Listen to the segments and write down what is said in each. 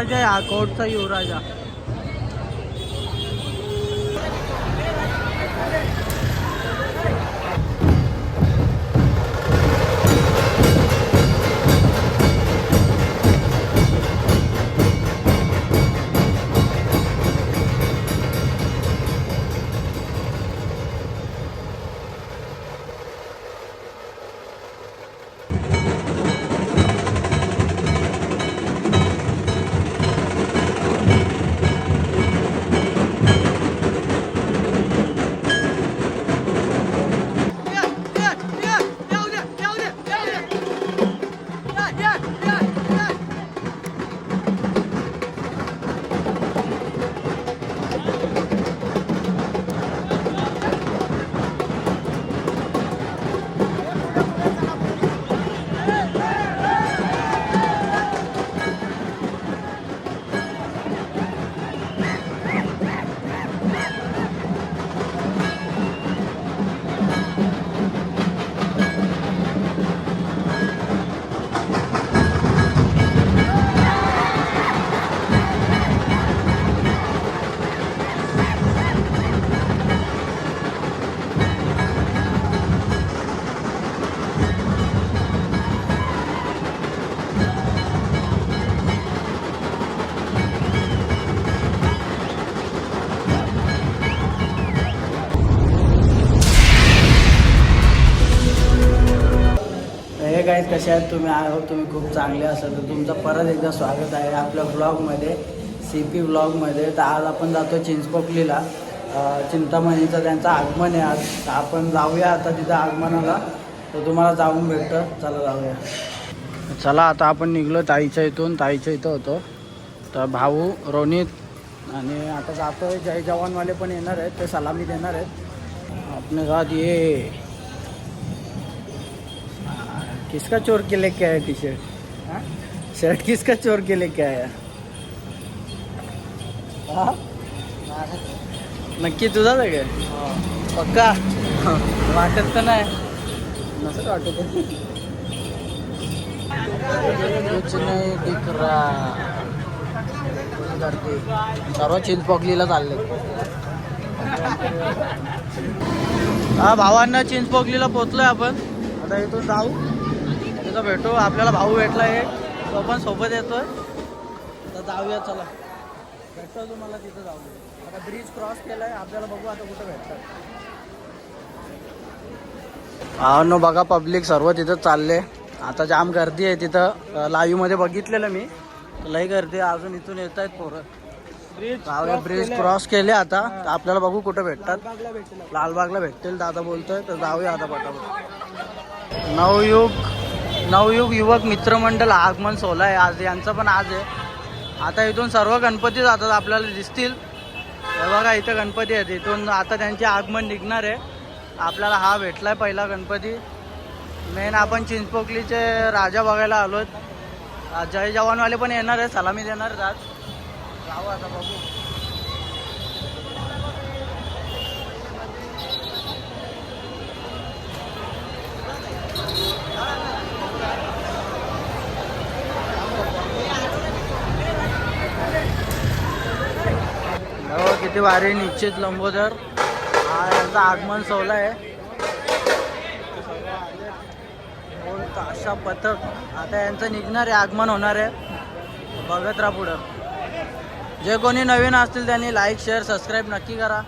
युवराज आहे हा, कोर्टचा युवराज हा. हे गाईज कसे आहेत तुम्ही? आहोत तुम्ही खूप चांगले असाल तर तुमचं परत एकदा स्वागत आहे आपल्या ब्लॉगमध्ये, CP ब्लॉगमध्ये. तर आज आपण जातो चिंचपोकलीला. चिंतामणीचं त्यांचं आगमन आहे आज. तर आपण जाऊया आता तिथं आगमनाला, तर तुम्हाला जाऊन भेटतं. चला जाऊया. चला आता आपण निघलो ताईच्या इथून. ताईच्या इथं होतो तर भाऊ रोनित आणि आता जातो आहे. जय जवानवाले पण येणार आहेत, ते सलामी देणार आहेत. आपने साथ ये किसका चोर के लेके आया टी-शर्ट? शर्ट किसका चोर के लेके आया? नक्की तुझाच आहे काय? पक्का? वाटत तर नाही. नसं वाटत कुछ नाही दिख रहा. सर्व चिंचपोकलीला चालले. हा भावांना चिंचपोकलीला पोचलोय आपण. आता इथून जाऊ, तिथं भेटू. आपल्याला भाऊ भेटला आहे, तो पण सोबत येतोय. तर जाऊया, चला भेटतो तुम्हाला तिथं. जाऊ आता ब्रिज क्रॉस केलाय, आपल्याला बघू आता कुठं भेटतात. हा नो बघा, पब्लिक सर्व तिथं चालले. आता जाम गर्दी आहे तिथं. लाईव्ह मध्ये बघितलेलं मी, लई गर्दी अजून. इथून येत आहेत पोरं. ब्रिज क्रॉस केले आता. आपल्याला बघू कुठं भेटतात. लालबागला भेटतील दादा बोलतोय, तर जाऊया आता पटापट. नवयुग युवक मित्रमंडळ आगमन सोहळा आहे आज. यांचं पण आज आहे. आता इथून सर्व गणपती जातात, आपल्याला दिसतील. बघा इथं गणपती आहेत. इथून आता त्यांचे आगमन निघणार आहे. आपल्याला हा भेटलाय पहिला गणपती. मेन आपण चिंचपोकलीचे राजा बघायला आलोत. जय जवानवाले पण येणार आहे, सलामी देणार आहेत आज. जाऊ आता बघू. हो किती भारी. निश्चित लंबोदर हा यांचा आगमन सोहळा आहे. ताशा पथक आता यांचं निघणार आहे, आगमन होणार आहे. बघत राहा पुढं. जे कोणी नवीन असतील त्यांनी लाईक शेअर सबस्क्राईब नक्की करा.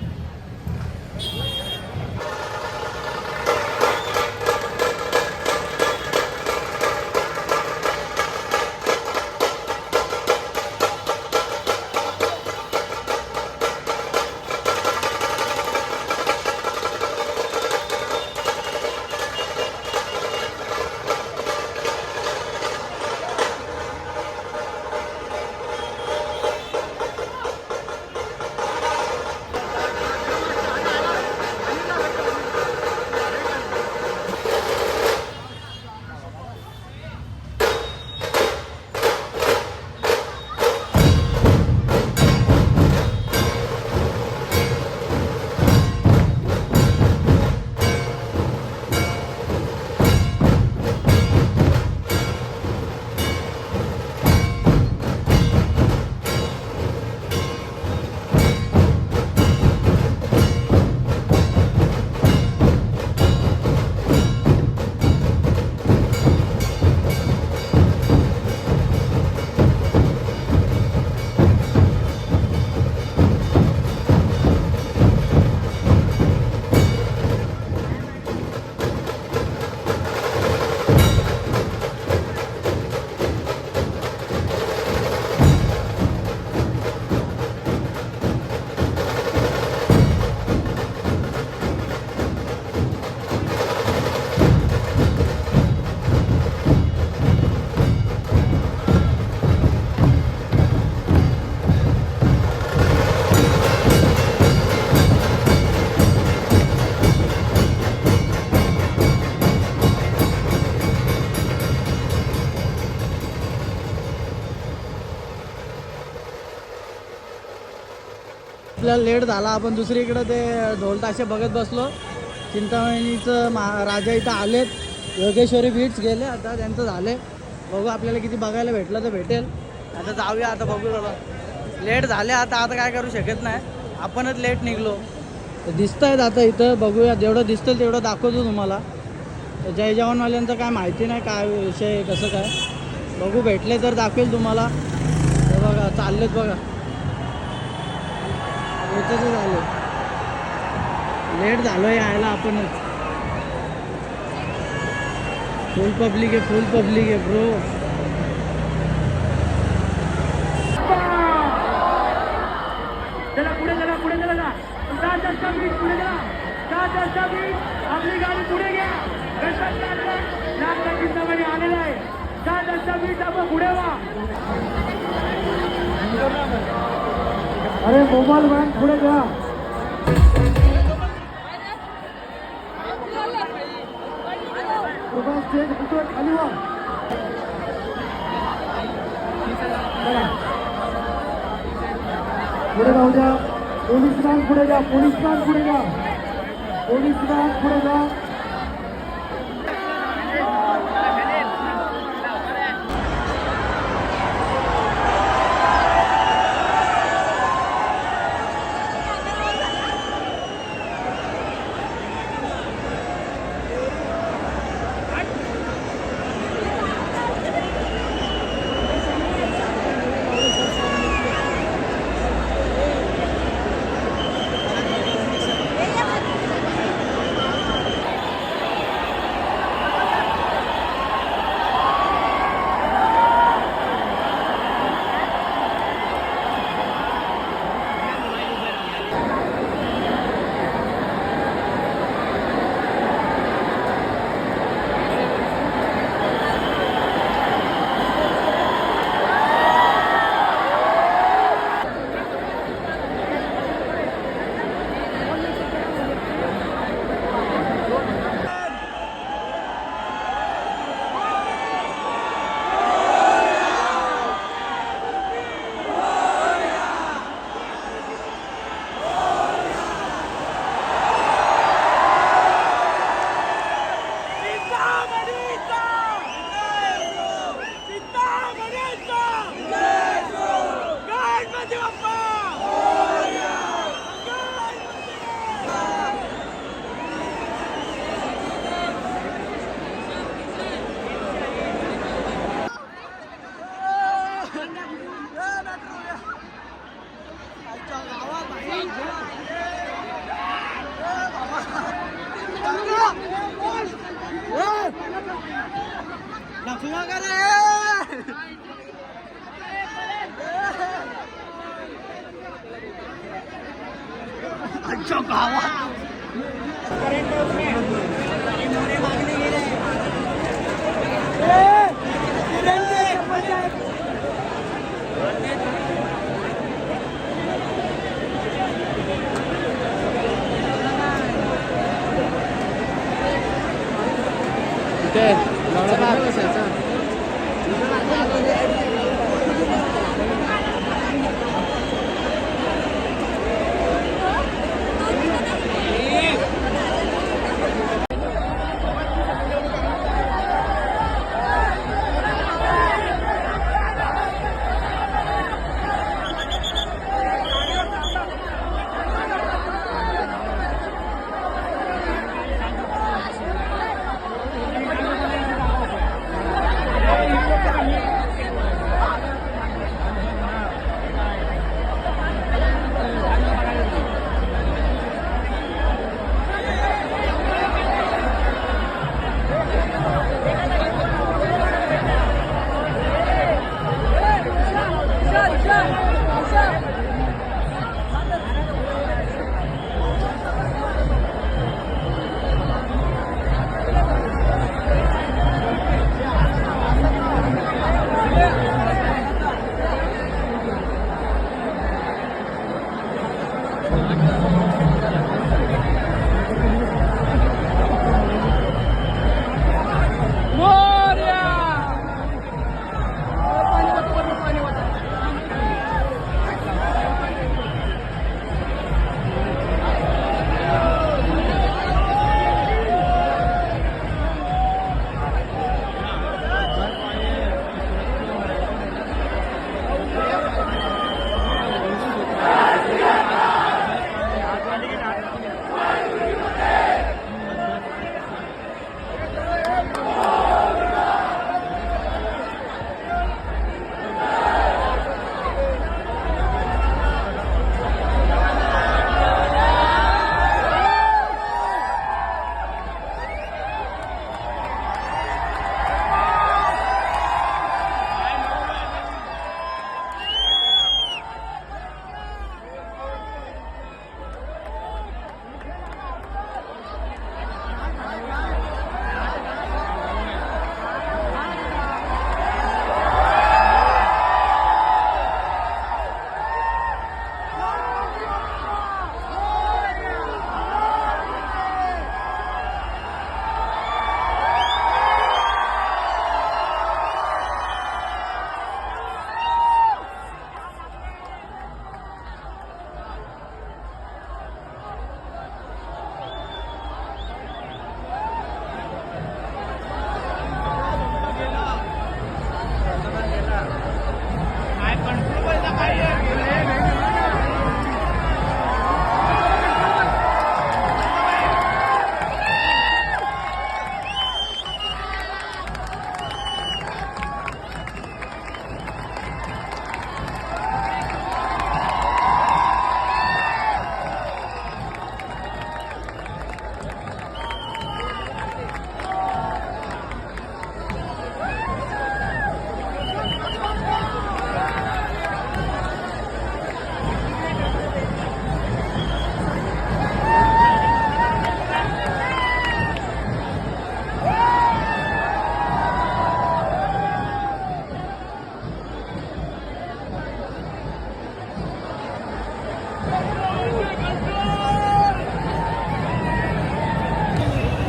आपल्याला लेट झाला. आपण दुसरीकडे ते ढोल ताशे बघत बसलो. चिंतामणीचं राजा इथं आलेत. योगेश्वरी बीट्स गेले आता त्यांचं झाले. बघू आपल्याला किती बघायला भेटलं तर भेटेल. आता जाऊया आता बघू. लेट झाले आता काय करू शकत नाही. आपणच लेट निघलो. दिसत आहेत आता इथं बघूया. जेवढं दिसतं तेवढं दाखवतो तुम्हाला. जय जवानवाल्यांचं काय माहिती नाही काय विषय कसं काय. बघू भेटले तर दाखवेल तुम्हाला. हे बघा चाललेत बघा. याचं झालं लेट झालो यायला आपणच. फुल पब्लिक आहे ब्रो. आपली गाडी पुढे घ्या. चिंतामणी आलेला आहे. 7:20 आपण पुढे व्हा. अरे मोबाईल मॅन पुढे घ्या. खाली व्हा. पुढे जाऊ द्या. पोलीस मॅन पुढे घ्या. पोलीस मॅन पुढे घ्या.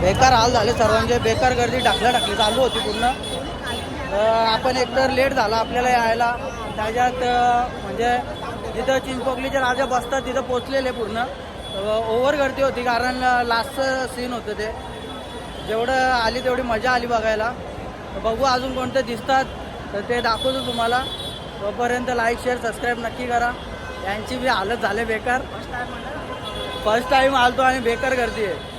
बेकार हाल झाले सर्वांचे, बेकार गर्दी टाकली चालू होती पूर्ण. आपण एकतर लेट झाला आपल्याला यायला, त्याच्यात म्हणजे जिथं चिंचपोकलीचे राजा बसतात तिथं पोचलेले पूर्ण ओव्हर गर्दी होती, कारण लास्टचं सीन होतं ते. जेवढं आली तेवढी मजा आली बघायला. बघू अजून कोणते दिसतात तर ते दाखवतो तुम्हाला. तोपर्यंत लाईक शेअर सबस्क्राईब नक्की करा. यांची बी हालत झाले बेकार. फर्स्ट टाईम आलतो आणि बेकार गर्दी आहे.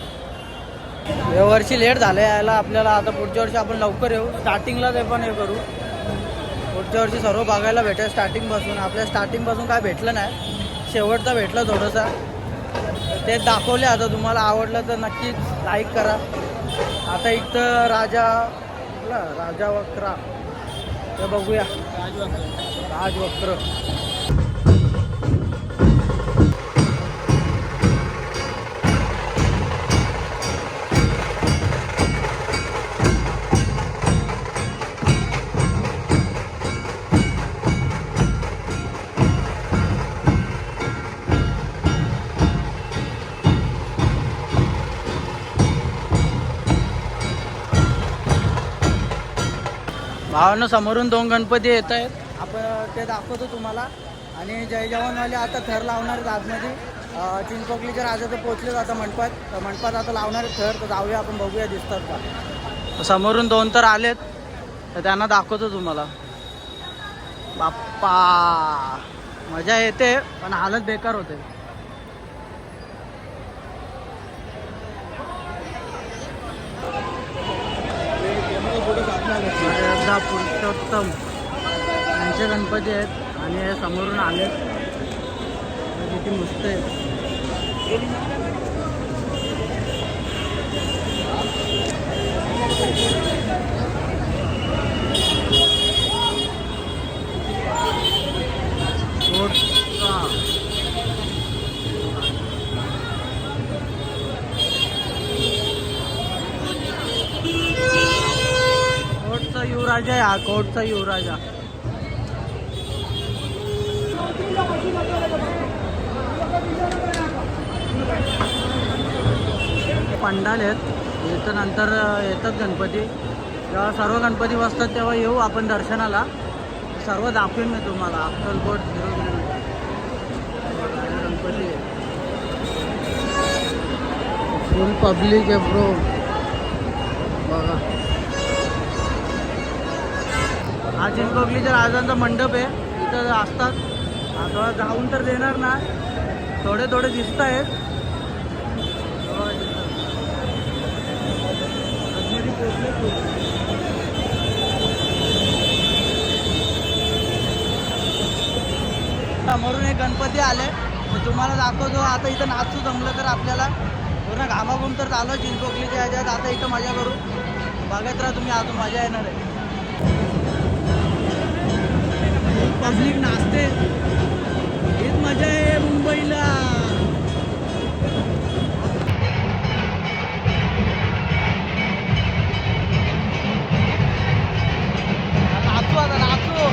या वर्षी लेट झालं यायला आपल्याला. आता पुढच्या वर्षी आपण लवकर येऊ, स्टार्टिंगला ते पण हे करू. पुढच्या वर्षी सर्व बघायला भेटेल स्टार्टिंगपासून. आपल्या स्टार्टिंगपासून काय भेटलं नाही, शेवटचं भेटलं थोडंसं. ते दाखवले. आता तुम्हाला आवडलं तर नक्कीच लाईक करा. आता इथं राजवक्र ते बघूया. राजवक्र भावानं समोरून 2 गणपती येत आहेत. आपण ते दाखवतो तुम्हाला. आणि जय जवानवाले आता थर लावणार आहेत आतमध्ये. चिंचपोकलीच्या राजा तर पोचले आता मंडपात आता लावणार आहेत थर. तर जाऊया आपण, बघूया दिसतात का. समोरून 2 तर आलेत, तर त्यांना दाखवतो तुम्हाला. बाप्पा मजा येते पण हालत बेकार होते. पुरुषोत्तम यांचे गणपती आहेत आणि हे समोरून आलेत. किती मस्त आहे. कोटचा युवराजा आहे हा, कोटचा युवराजा. पंडाल आहेत इथं. नंतर येतात गणपती. जेव्हा सर्व गणपती बसतात तेव्हा येऊ आपण दर्शनाला. सर्व दाखवेन मी तुम्हाला. अक्कलकोट 0 किलोमीटर गणपती. फुल पब्लिक आहे ब्रो बघा. हा चिंचपोकलीच्या राजांचा मंडप आहे. इथं असतात. आता जाऊन तर देणार ना, थोडे दिसत आहेत. समोरून एक गणपती आले तर तुम्हाला दाखवतो. आता इथं नाचू जमलं तर आपल्याला. पूर्ण घामाघूम तर चालू चिंचपोकलीच्या ह्याच्यात. आता इथं मजा करू. बघत राहा तुम्ही, अजून मजा येणार आहे. पब्लिक नाचते, हीच मजा आहे मुंबईला. नाचू आता नाचू.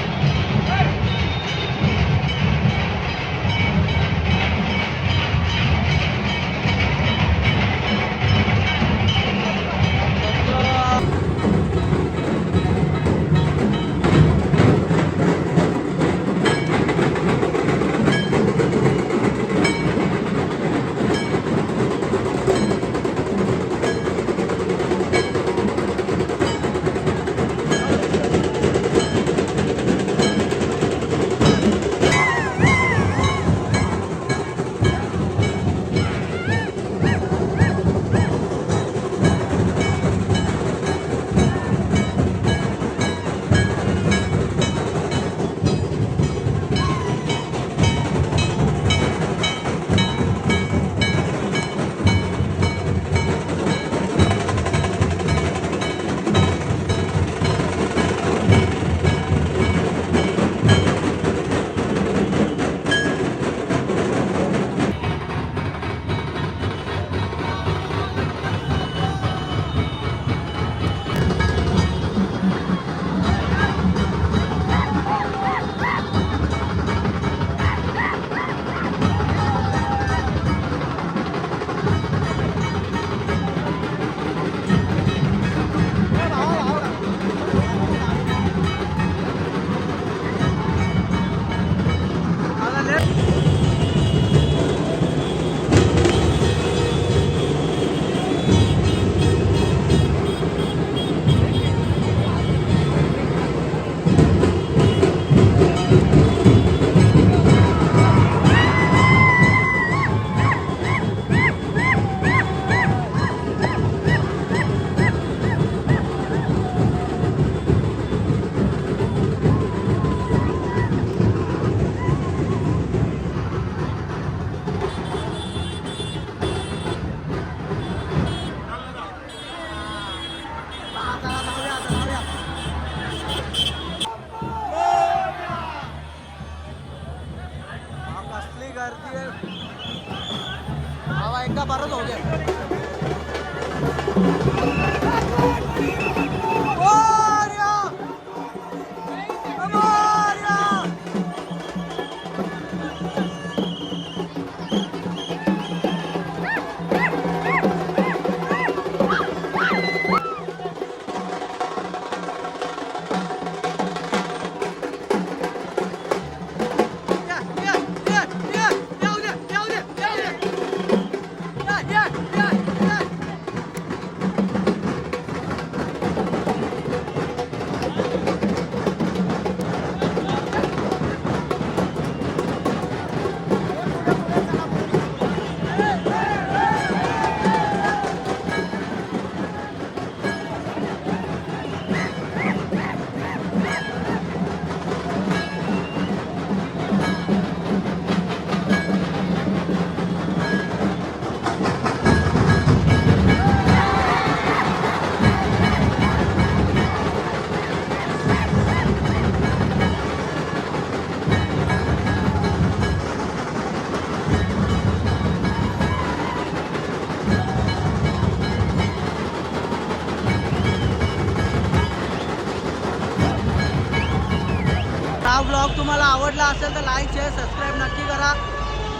ब्लॉग तुम्हाला आवडला असेल तर लाईक शेअर सबस्क्राईब नक्की करा.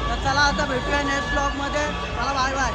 तर चला आता भेटूया नेक्स्ट ब्लॉगमध्ये. चला बाय बाय.